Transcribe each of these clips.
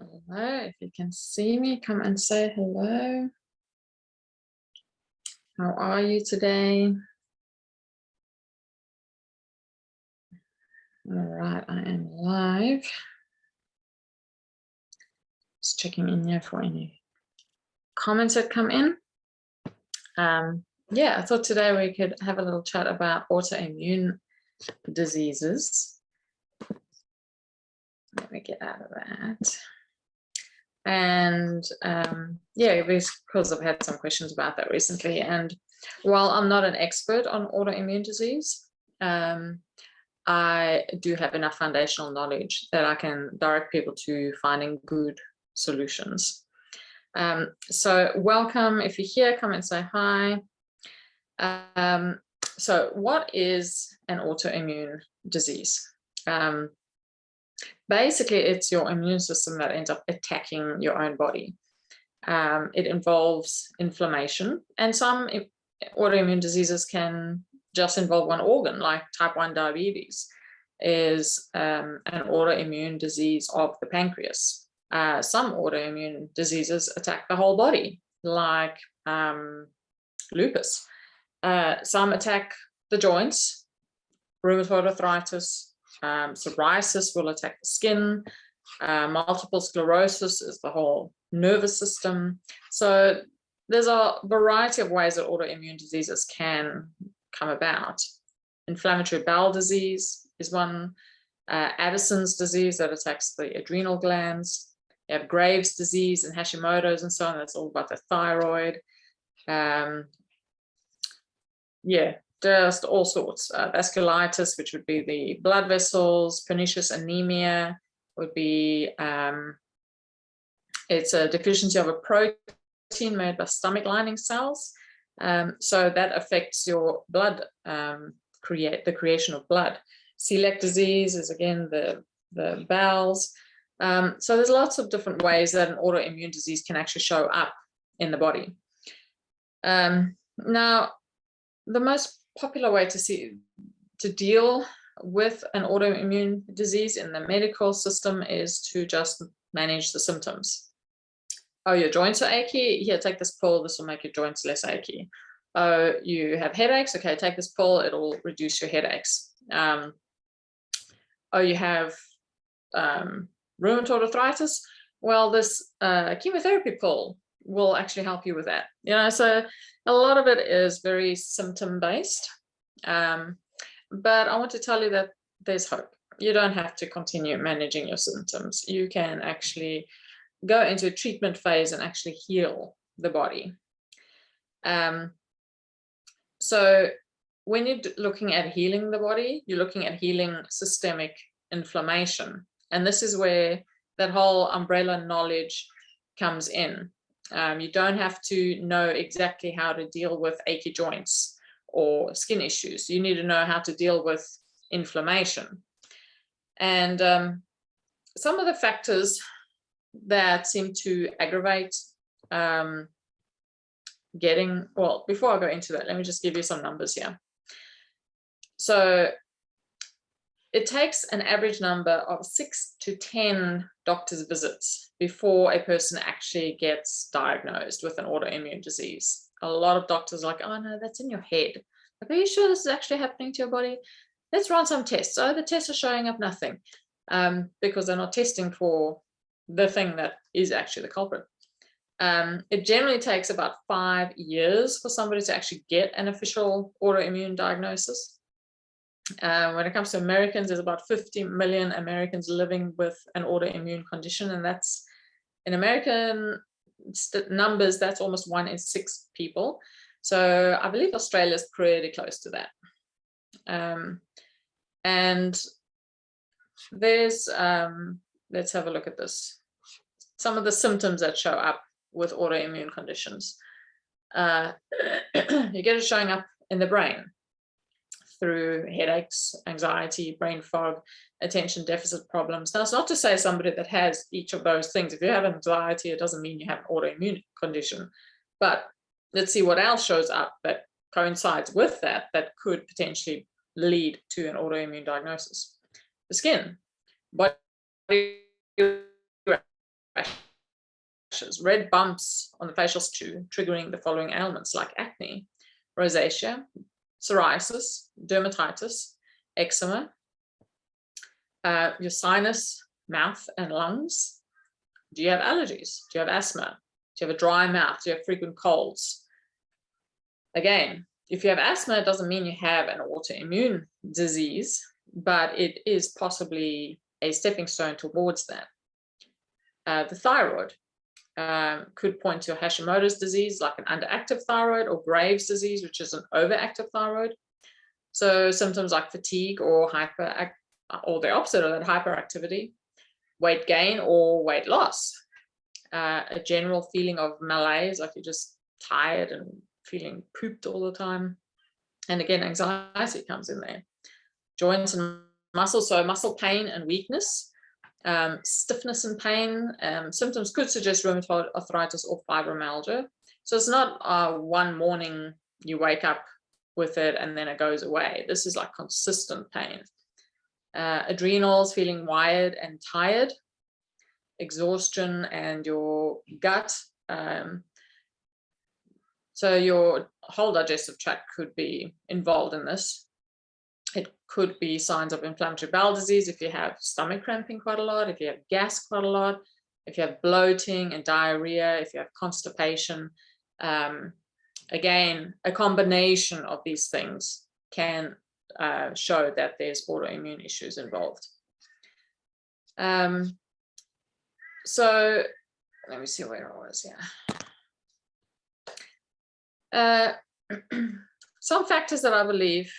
Hello, if you can see me, come and say hello. How are you today? All right, I am live. Just checking in here for any comments that come in. Yeah, I thought today we could have a little chat about autoimmune diseases. Let me get out of that. And yeah, because I've had some questions about that recently. And while I'm not an expert on autoimmune disease, I do have enough foundational knowledge that I can direct people to finding good solutions. So welcome. If you're here, come and say hi. So what is an autoimmune disease? Basically, it's your immune system that ends up attacking your own body. It involves inflammation, and some autoimmune diseases can just involve one organ, like type 1 diabetes is an autoimmune disease of the pancreas. Some autoimmune diseases attack the whole body, like lupus. Some attack the joints, rheumatoid arthritis, psoriasis will attack the skin, multiple sclerosis is the whole nervous system. So there's a variety of ways that autoimmune diseases can come about. Inflammatory bowel disease is one, Addison's disease that attacks the adrenal glands. You have Graves' disease and Hashimoto's and so on, that's all about the thyroid. Yeah, just all sorts. Vasculitis, which would be the blood vessels. Pernicious anemia would be, it's a deficiency of a protein made by stomach lining cells. So that affects your blood, the creation of blood. Celiac disease is again the bowels. So there's lots of different ways that an autoimmune disease can actually show up in the body. Now, the most popular way to deal with an autoimmune disease in the medical system is to just manage the symptoms. Oh, your joints are achy? Here, take this pill. This will make your joints less achy. Oh, you have headaches? Okay, take this pill. It'll reduce your headaches. Oh, you have rheumatoid arthritis? Well, this chemotherapy pill will actually help you with that. So a lot of it is very symptom-based. But I want to tell you that there's hope. You don't have to continue managing your symptoms. You can actually go into a treatment phase and actually heal the body. So when you're looking at healing the body, you're looking at healing systemic inflammation. And this is where that whole umbrella knowledge comes in. You don't have to know exactly how to deal with achy joints or skin issues. You need to know how to deal with inflammation. And some of the factors that seem to aggravate well, before I go into that, let me just give you some numbers here. So it takes an average number of 6 to 10 doctor's visits before a person actually gets diagnosed with an autoimmune disease. A lot of doctors are like, oh no, that's in your head. Like, are you sure this is actually happening to your body? Let's run some tests. Oh, the tests are showing up nothing, because they're not testing for the thing that is actually the culprit. It generally takes about 5 years for somebody to actually get an official autoimmune diagnosis. When it comes to Americans, there's about 50 million Americans living with an autoimmune condition, and that's in American numbers, that's almost 1 in 6 people. So I believe Australia is pretty close to that. And there's, let's have a look at this. Some of the symptoms that show up with autoimmune conditions. You get it showing up in the brain through headaches, anxiety, brain fog, attention deficit problems. Now, it's not to say somebody that has each of those things. If you have anxiety, it doesn't mean you have an autoimmune condition. But let's see what else shows up that coincides with that could potentially lead to an autoimmune diagnosis. The skin, body rashes, red bumps on the facial tissue, triggering the following ailments like acne, rosacea, psoriasis, dermatitis, eczema, your sinus, mouth, and lungs. Do you have allergies? Do you have asthma? Do you have a dry mouth? Do you have frequent colds? Again, if you have asthma, it doesn't mean you have an autoimmune disease, but it is possibly a stepping stone towards that. The thyroid could point to Hashimoto's disease, like an underactive thyroid, or Graves' disease, which is an overactive thyroid. So symptoms like fatigue or the opposite of that, hyperactivity, weight gain or weight loss, a general feeling of malaise, like you're just tired and feeling pooped all the time. And again, anxiety comes in there. Joints and muscles, so muscle pain and weakness, stiffness and pain. Symptoms could suggest rheumatoid arthritis or fibromyalgia. So it's not one morning you wake up with it and then it goes away. This is like consistent pain. Adrenals, feeling wired and tired, exhaustion, and your gut. So your whole digestive tract could be involved in this. It could be signs of inflammatory bowel disease if you have stomach cramping quite a lot, if you have gas quite a lot, if you have bloating and diarrhea, if you have constipation. Again, a combination of these things can show that there's autoimmune issues involved. So let me see where I was. Some factors that I believe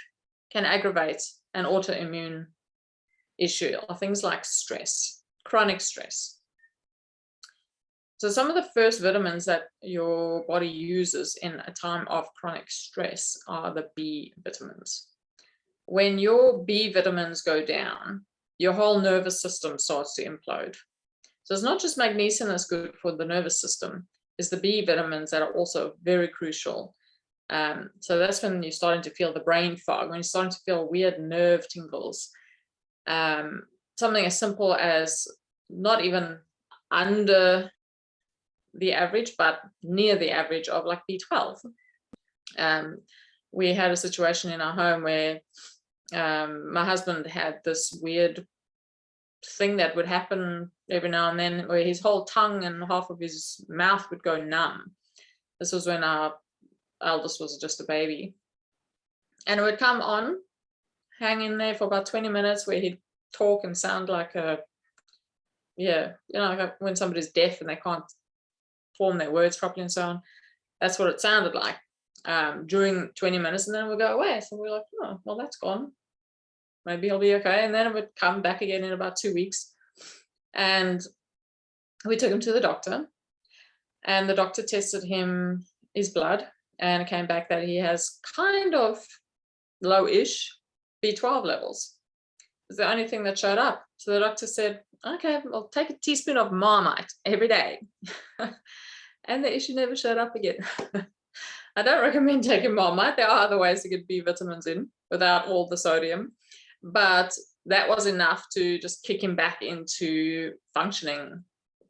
can aggravate an autoimmune issue are things like stress, chronic stress. So some of the first vitamins that your body uses in a time of chronic stress are the B vitamins. When your B vitamins go down, your whole nervous system starts to implode. So it's not just magnesium that's good for the nervous system, it's the B vitamins that are also very crucial. So that's when you're starting to feel the brain fog, when you're starting to feel weird nerve tingles. Something as simple as not even under the average, but near the average of like B12. We had a situation in our home where my husband had this weird thing that would happen every now and then, where his whole tongue and half of his mouth would go numb. This was when our eldest was just a baby, and it would come on, hang in there for about 20 minutes, where he'd talk and sound like like when somebody's deaf and they can't form their words properly and so on. That's what it sounded like during 20 minutes, and then it would go away. So we're like, oh, well, that's gone. Maybe he'll be okay. And then it would come back again in about 2 weeks. And we took him to the doctor, and the doctor tested his blood, and it came back that he has kind of low-ish B12 levels. It's the only thing that showed up. So the doctor said, okay, I'll take a teaspoon of Marmite every day. And the issue never showed up again. I don't recommend taking Marmite. There are other ways to get B vitamins in without all the sodium. But that was enough to just kick him back into functioning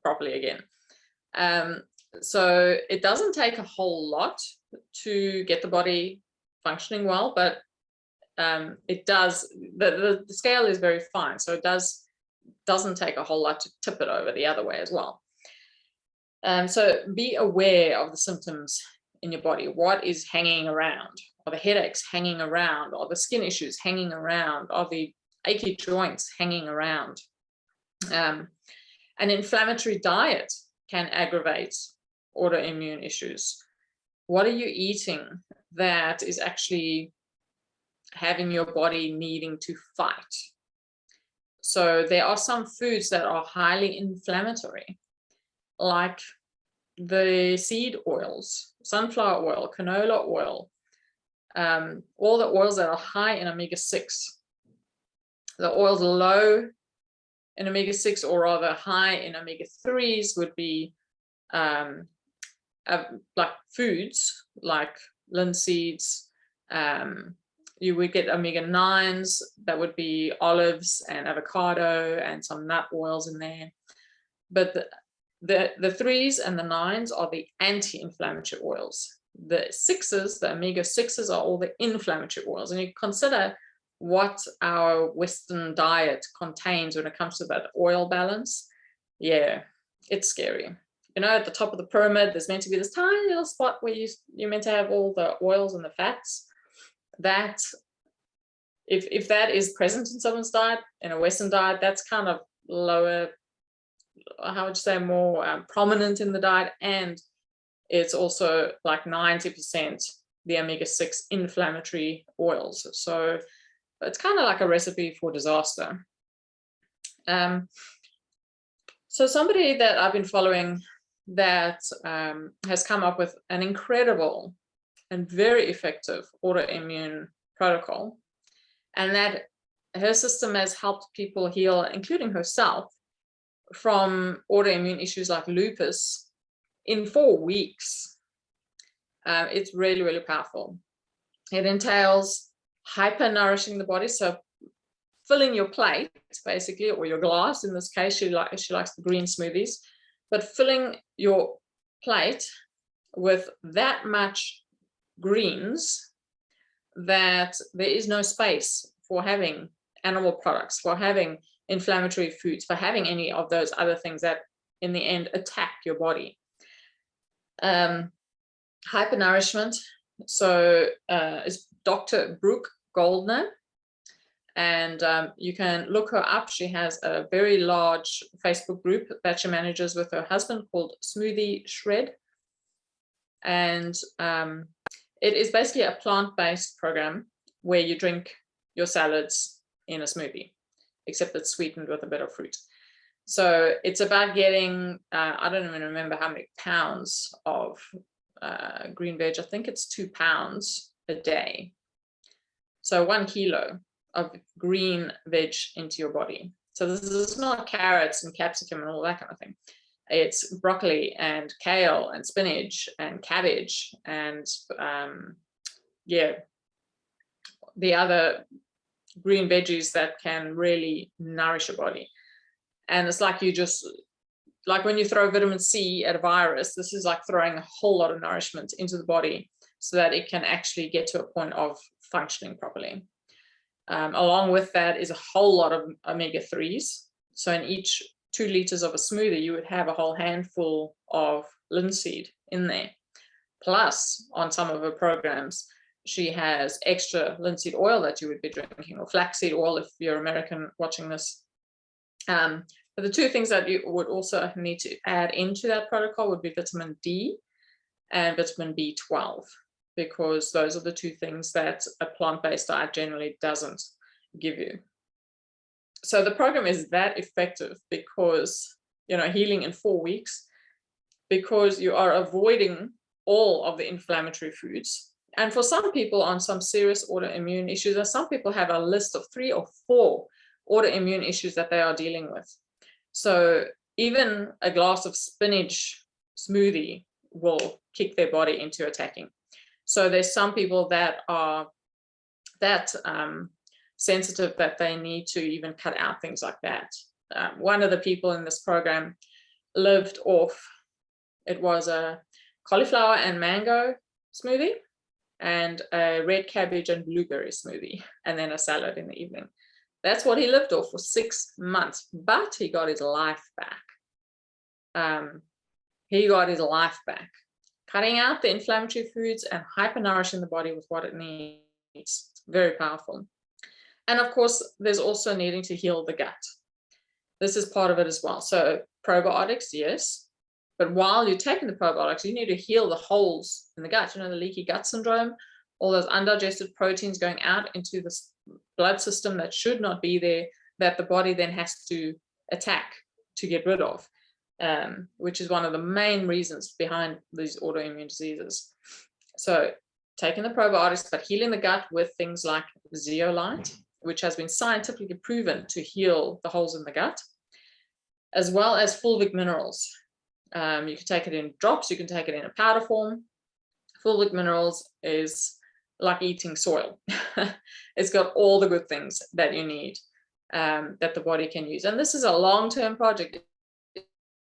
properly again. So it doesn't take a whole lot to get the body functioning well, but it does, the scale is very fine. So it doesn't take a whole lot to tip it over the other way as well. So be aware of the symptoms in your body. What is hanging around? Are the headaches hanging around? Are the skin issues hanging around? Are the achy joints hanging around? An inflammatory diet can aggravate autoimmune issues. What are you eating that is actually having your body needing to fight? So there are some foods that are highly inflammatory, like the seed oils, sunflower oil, canola oil, all the oils that are high in omega-6. The oils low in omega-6, or rather high in omega-3s, would be like foods like linseeds. You would get omega-9s, that would be olives and avocado and some nut oils in there. But The 3s and the 9s are the anti-inflammatory oils. The 6s, the omega-6s, are all the inflammatory oils. And you consider what our Western diet contains when it comes to that oil balance. Yeah, it's scary. You know, at the top of the pyramid, there's meant to be this tiny little spot where you're meant to have all the oils and the fats. That, if that is present in someone's diet, in a Western diet, that's kind of lower, how would you say, more prominent in the diet, and it's also like 90% the omega-6 inflammatory oils. So it's kind of like a recipe for disaster. So somebody that I've been following that has come up with an incredible and very effective autoimmune protocol, and that her system has helped people heal, including herself, from autoimmune issues like lupus in 4 weeks. It's really, really powerful. It entails hyper nourishing the body, so filling your plate basically, or your glass. In this case, she likes the green smoothies, but filling your plate with that much greens that there is no space for having animal products, for having inflammatory foods, for having any of those other things that in the end attack your body. Hypernourishment. So is Dr. Brooke Goldner, and you can look her up. She has a very large Facebook group that she manages with her husband called Smoothie Shred, and it is basically a plant-based program where you drink your salads in a smoothie, except it's sweetened with a bit of fruit. So it's about getting, I don't even remember how many pounds of green veg. I think it's 2 pounds a day. So 1 kilo of green veg into your body. So this is not carrots and capsicum and all that kind of thing. It's broccoli and kale and spinach and cabbage and the other green veggies that can really nourish your body. And it's like like when you throw vitamin C at a virus, this is like throwing a whole lot of nourishment into the body so that it can actually get to a point of functioning properly. Along with that is a whole lot of omega-3s. So in each 2 liters of a smoothie, you would have a whole handful of linseed in there. Plus, on some of her programs, she has extra linseed oil that you would be drinking, or flaxseed oil if you're American watching this. But the 2 things that you would also need to add into that protocol would be vitamin D and vitamin B12, because those are the 2 things that a plant-based diet generally doesn't give you. So the program is that effective because, you know, healing in 4 weeks, because you are avoiding all of the inflammatory foods. And for some people on some serious autoimmune issues, and some people have a list of 3 or 4 autoimmune issues that they are dealing with. So even a glass of spinach smoothie will kick their body into attacking. So there's some people that are that sensitive that they need to even cut out things like that. One of the people in this program lived off, it was a cauliflower and mango smoothie and a red cabbage and blueberry smoothie, and then a salad in the evening. That's what he lived off for 6 months, but he got his life back. He got his life back. Cutting out the inflammatory foods and hyper-nourishing the body with what it needs. Very powerful. And of course, there's also needing to heal the gut. This is part of it as well. So probiotics, yes. But while you're taking the probiotics, you need to heal the holes in the gut. You know, the leaky gut syndrome, all those undigested proteins going out into the blood system that should not be there, that the body then has to attack to get rid of. Which is one of the main reasons behind these autoimmune diseases. So taking the probiotics, but healing the gut with things like zeolite, which has been scientifically proven to heal the holes in the gut, as well as fulvic minerals. You can take it in drops, you can take it in a powder form. Fulvic minerals is like eating soil. It's got all the good things that you need, that the body can use. And this is a long-term project.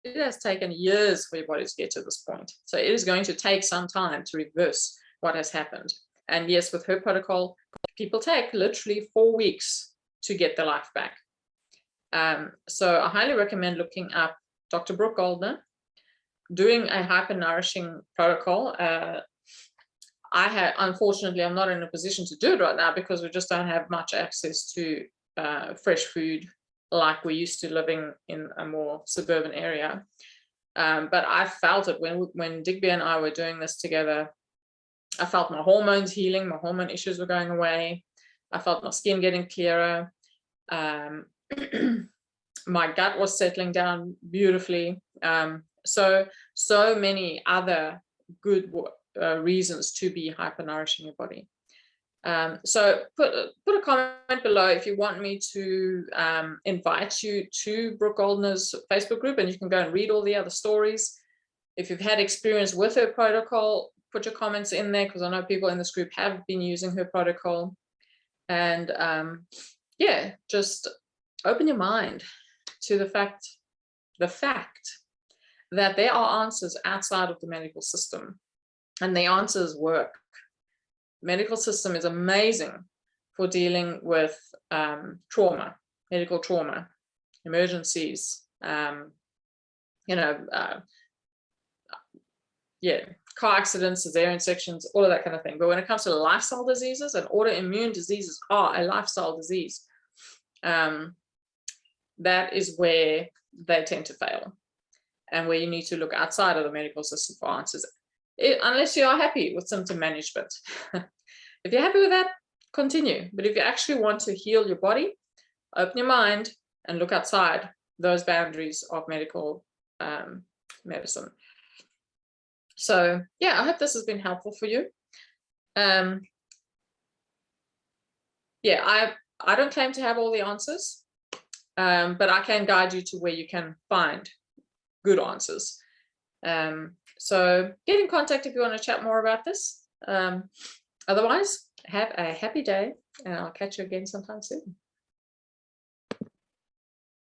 it has taken years for your body to get to this point. So it is going to take some time to reverse what has happened. And yes, with her protocol, people take literally 4 weeks to get their life back. So I highly recommend looking up Dr. Brooke Goldner, doing a hyper-nourishing protocol. Unfortunately, I'm not in a position to do it right now because we just don't have much access to fresh food like we used to living in a more suburban area. But I felt it when Digby and I were doing this together. I felt my hormones healing, my hormone issues were going away. I felt my skin getting clearer. My gut was settling down beautifully. So many other good reasons to be hyper-nourishing your body. So put a comment below if you want me to invite you to Brooke Goldner's Facebook group, and you can go and read all the other stories. If you've had experience with her protocol, put your comments in there, because I know people in this group have been using her protocol. And yeah, just open your mind to the fact that there are answers outside of the medical system, and the answers work. Medical system is amazing for dealing with trauma, medical trauma, emergencies, car accidents, cesarean sections, all of that kind of thing. But when it comes to lifestyle diseases, and autoimmune diseases are a lifestyle disease, that is where they tend to fail, and where you need to look outside of the medical system for answers, unless you are happy with symptom management. If you're happy with that, continue. But if you actually want to heal your body, open your mind and look outside those boundaries of medical medicine. So yeah, I hope this has been helpful for you. Yeah, I don't claim to have all the answers, but I can guide you to where you can find good answers. So get in contact if you want to chat more about this. Otherwise, have a happy day, and I'll catch you again sometime soon.